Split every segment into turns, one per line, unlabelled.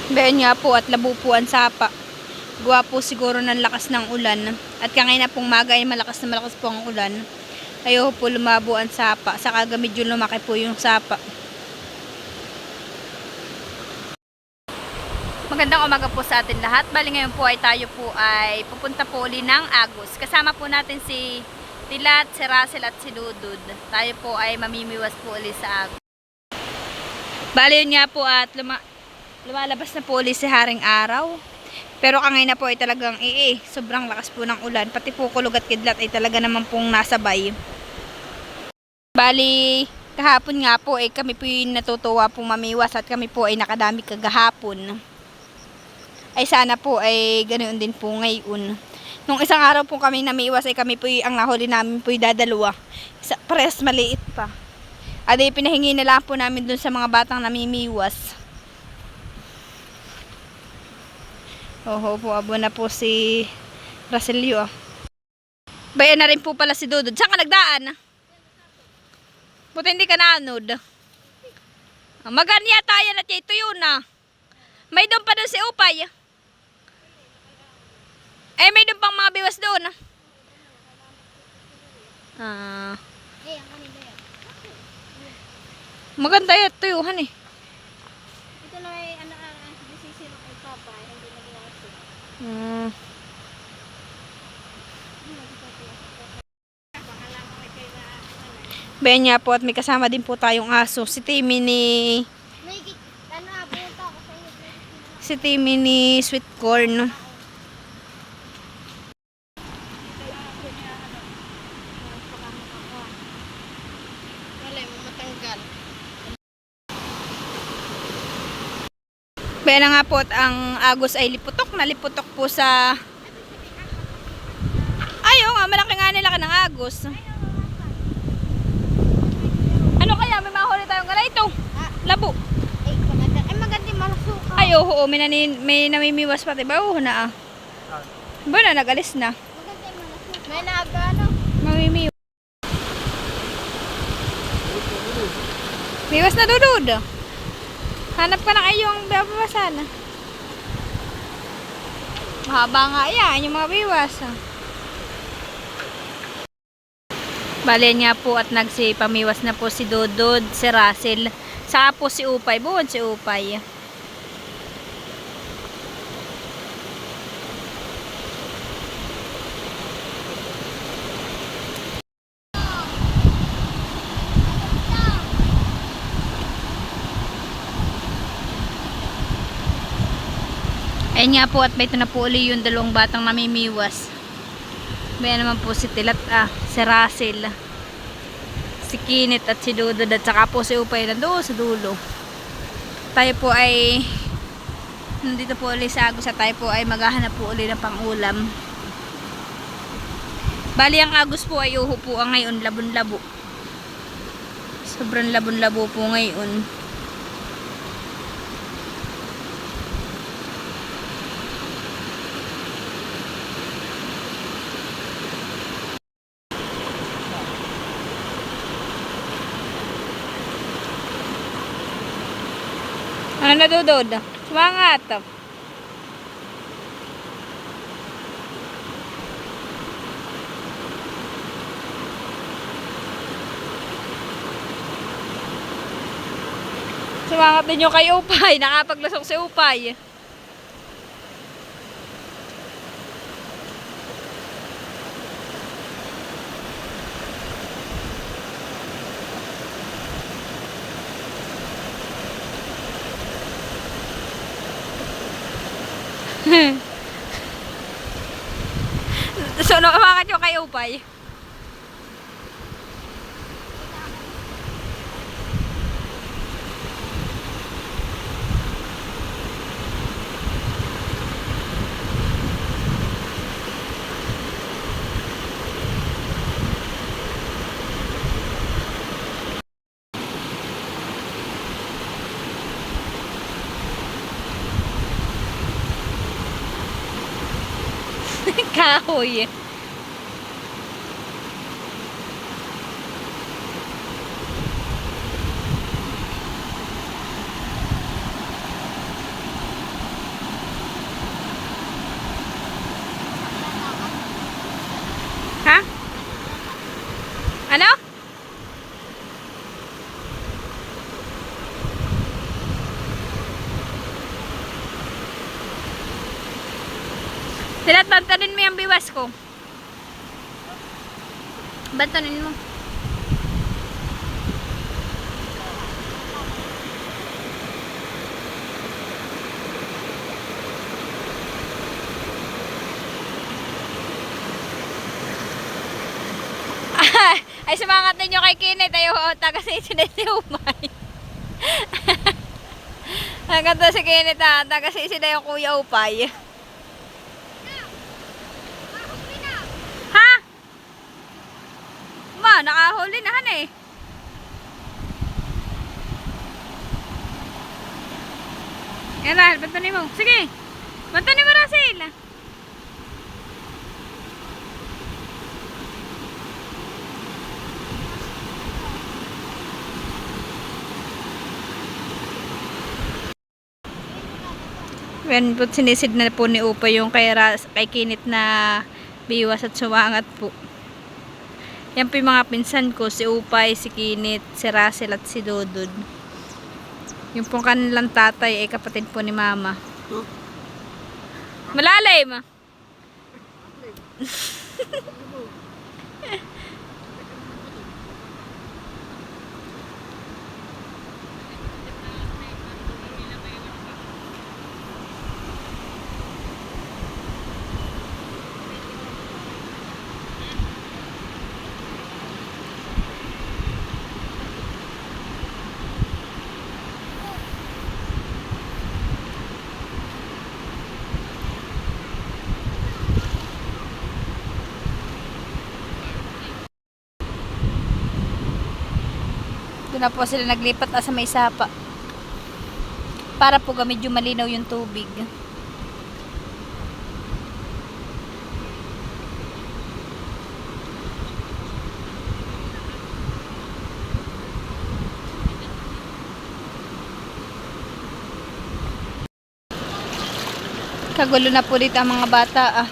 Bayan nga po at labo po ang sapa. Gawa po siguro ng lakas ng ulan. At kanina pong maga ay malakas na malakas po ang ulan. Ayaw po lumabo ang sapa. Saka medyo lumaki po yung sapa. Magandang umaga po sa atin lahat. Bali ngayon po ay tayo po ay pupunta po uli ng Agus. Kasama po natin si Tilat, si Russell at si Dudud. Tayo po ay mamimiwas po uli sa Agus. Bali yun nga po at lumalabas na po uli si Haring Araw. Pero kangay na po ay talagang sobrang lakas po ng ulan. Pati po kulog at kidlat ay talaga naman pong nasabay. Bali kahapon nga po ay kami po yung natutuwa pong mamiwas at kami po ay nakadami kagahapon. Ay sana po ay ganoon din po ngayon. Nung isang araw po kami namiwas ay kami po ang nahuli namin po dadalawa. Pares maliit pa. Adi pinahingi na lang po namin dun sa mga batang namimiwas. Oho po, abo na po si Raselio. Bayan na rin po pala si Dudod. Saan ka nagdaan? Buti hindi ka naanod. Maganya tayo na ito yun na. May doon pa doon si Upay. May doon pang mga biwas doon. Maganda yan tuyuhan eh.
Ito na ay disisiro kay Papa, hindi na ginawa.
Bayan niya po at may kasama din po tayong aso. Si Timmy ni Sweet Corn. Bayan na nga po at ang Agus ay liputok po sa ayaw nga, malaki nga nila ng Agus. Ano kaya, may mahuli tayong gala ito? Labo.
Maganda malasuka.
Ay, oo, may namimiwas pati ba? Oo na ba na, nag-alis na.
May naga
Mamimiwas. Miwas na Dudud. Hanap ka ng ayong babawasan. Mahaba nga yan, yung mga biwas. Bale niya po at nagsipamiwas na po si Dudud, si Russell. Saka po si Upay, buwan si Upay. Ayun nga po at may ito na po uli yung dalawang batang namimiwas. Bayan naman po si Tilat, si Russell, si Kinit at si Dudod at saka po si Upay nandoon sa dulo. Tayo po ay nandito po uli sa Agus at tayo po ay maghahanap po uli ng pang-ulam. Bali ang Agus po ay uho po ang ngayon, labon-labo. Sobrang labon-labo po ngayon. Ano na Dudod? Sumangat. Sumangat din yung kay Upay. Nakapaglasok si Upay. So, nakawakat yung kay Upay. Kahoy. Tinatantanin mo yung biwas ko. Bantanin mo. Ay, sumangat ninyo kay Kinit. Ay, taga si Umay. Hanggang to si Kinit ha. Taga si yung Kuya Upay. Ha? Ma, nakahuli na han eh. Yan Rahel, bantanin mo. Sige. Bantanin mo Rahel. Yan po, sinisid na po ni Upa yung kay Kinit na biwas at sumangat po. Yan po yung mga pinsan ko, si Upay, si Kinit, si Russell at si Dudud. Yung pong kanilang tatay ay kapatid po ni Mama. Malalim! Doon na po sila naglipat sa may sapa. Para po medyo malinaw yung tubig. Kagulo na po dito ang mga bata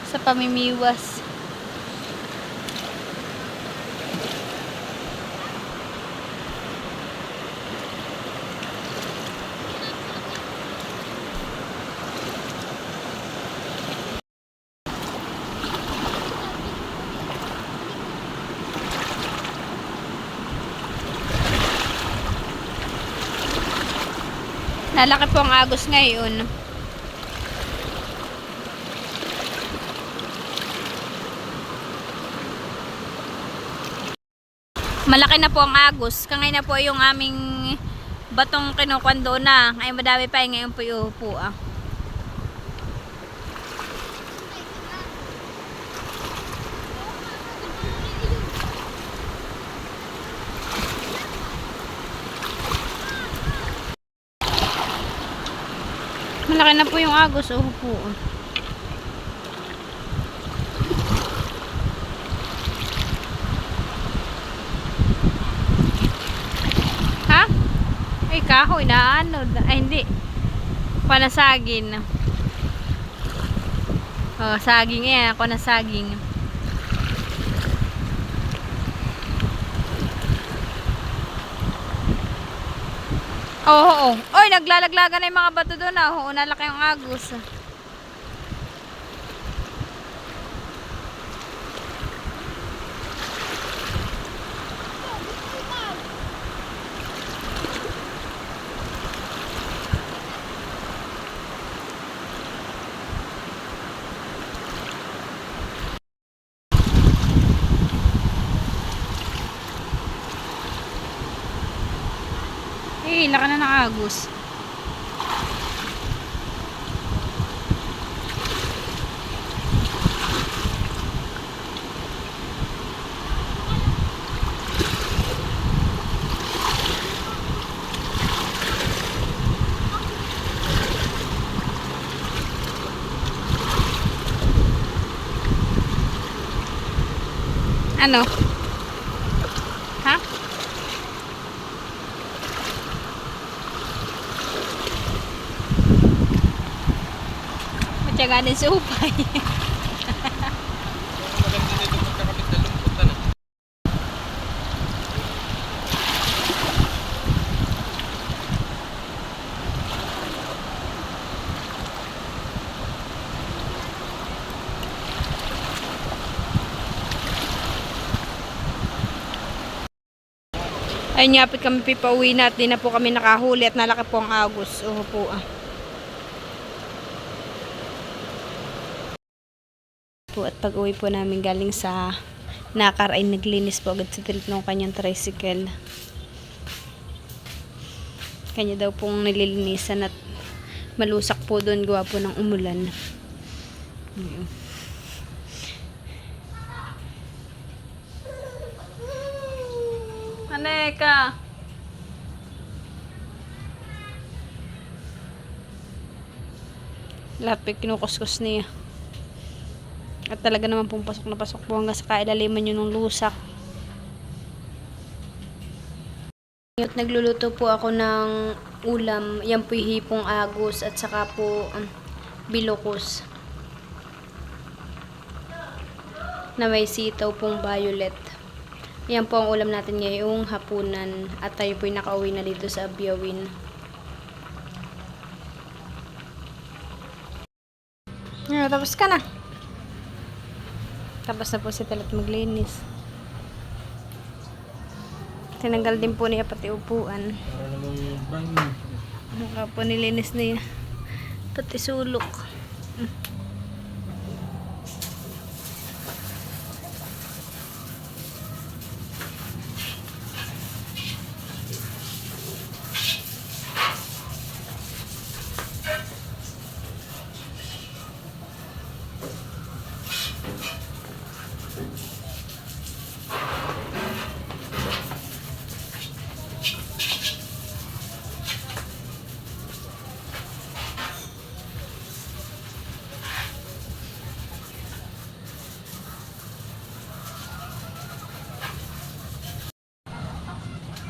sa pamimiwas. Nalaki po ang agos ngayon. Malaki na po ang agos. Kangay na po yung aming batong kinukwando na. Ngayon madami pa ngayon po yung upo Malaki na po yung agos. Upo Ha? Ay, kahoy na ano. Ay, hindi. Panasagin. Oh, saging yan. Ako na saging. Oo. Oy, naglalaglagan na yung mga bato doon Oo, nalaki yung agos. Eh, laki na ng agos. Ano? Ha? Matyaga din si Upay. Ayun nga po kami pipauwi na at di na po kami nakahuli at nalaki po ang agos. Oo po ah. Po at pag uwi po namin galing sa Nakar ay naglinis po agad sa tilt ng kanyang tricycle. Kanya daw pong nililinisan at malusak po doon gawa po ng umulan. Ayun. Aneka! Lapit kinukuskus niya. At talaga naman pong pasok na pasok po hanggang sa kailaliman yun ng lusak. At nagluluto po ako ng ulam. Yan po yung hipong agos at saka po bilokos. Na may sitaw pong violet. Yan po ang ulam natin ngayong hapunan. At tayo po yung nakauwi na dito sa Abyawin. Tapos ka na. Tapos na po si Talat maglinis. Tinanggal din po niya pati upuan.
Para namang brand new.
Naka po nilinis niya. Pati sulok.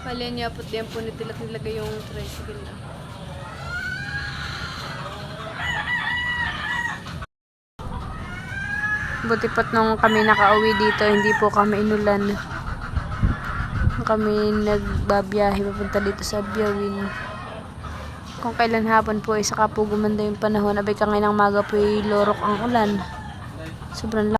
Palihan niya po diyan po nitilat nilagay yung tricycle na. Buti pat nung kami nakauwi dito, hindi po kami inulan. Kami nagbabiyahe papunta dito sa Abyawin. Kung kailan hapon po ay saka po gumanda yung panahon. Abay ka ngayon ng maga po ay lorok ang ulan. Sobrang